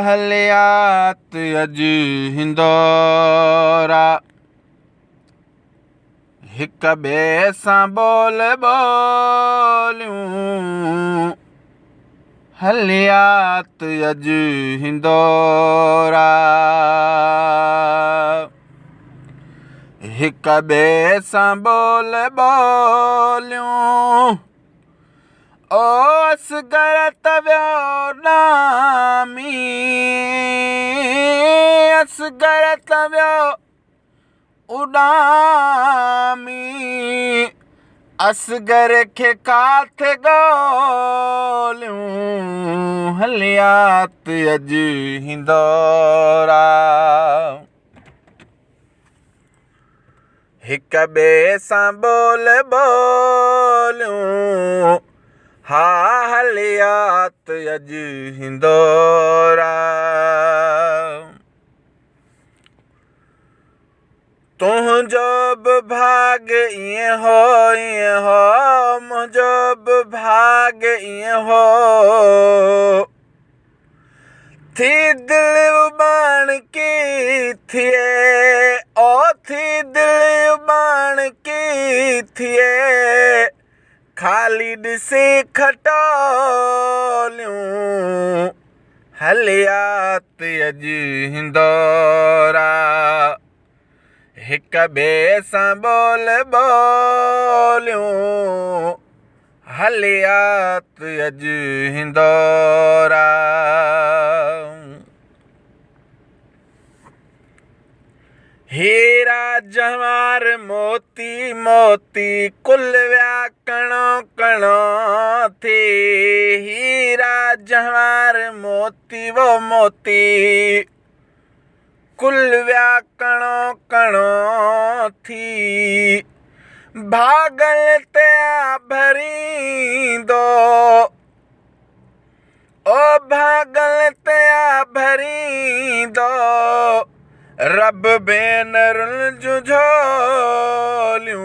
हलियात अॼु हिंदोरा हिक ॿिए सां बोल ॿोलियूं। हलियात अॼु हिंदोरा हिक ॿिए सां बोल ॿोलियूं। ओ असगर तवियो नामी, असगर तवियो उॾामी। असगर खे काथे ॻोल्हियूं। हलियात अॼु हिंदोरा हिक ॿिए सां बोल ॿोलियूं। हा हलियात अॼु हिंदोरा तुंहिंजो बि भाग ईअं हो मुंहिंजो बि भाग ईअं हो। थी दिलि उॿाण की थिए ओ थी दिलि उॿाण की थिए। ख़ाली ॾिसी खटोलियूं। हलियात अॼु हिंदोरा हिक ॿिए सां बोल ॿोलियूं। हलियात अॼु हिंदोरा हीरा जवाहर मोती मोती कुल विया कणो कणो थी। हीरा जवाहर मोती वो मोती कुल विया कणो कणो थी। भागल ते भरींदो ओ भागल ते भरींदो। रब भेनरुनि जूं झोलियूं।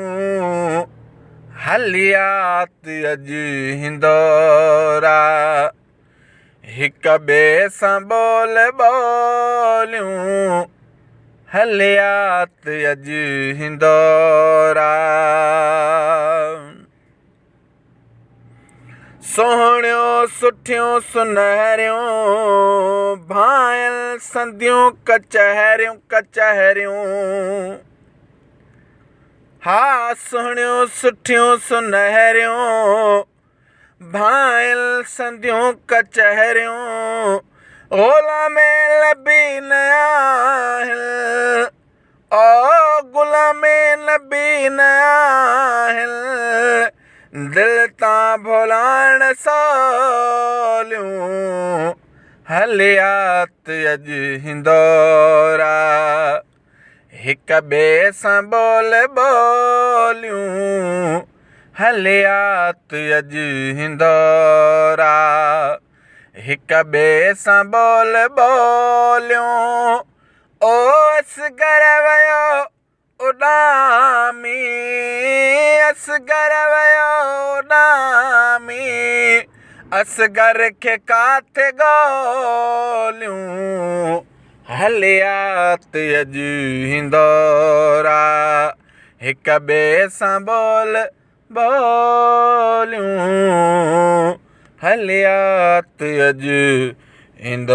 हलियात अॼु हिंदोरा हिक ॿिए सां बोल ॿोलियूं। हलियात अॼु हिंदोरा सोहणियूं सुठियूं सुनहरियूं भायल संदियूं कचहरियूं कचहरियूं। हा सोहणियूं सुठियूं सुनहरियूं भायल संदियूं कचहरियूं। ग़ोला में लबी न आहिनि ओ गुला में लबी न आहिनि। दिल तां भुलाइण सवलियूं। हलियात अॼु हिंदोरा हिक ॿिए सां बोल ॿोलियूं। हलियात अॼु हिंदोरा हिक ॿिए सां बोल ॿोलियूं। ओ असगर वियो उॾामी, असगर वियो उॾामी। असगर खे काथे ॻोल्हियूं। हलियात अॼु हिंदोरा हिक ॿिए सां बोल ॿोलियूं। हलियात अॼु हिंदोरा।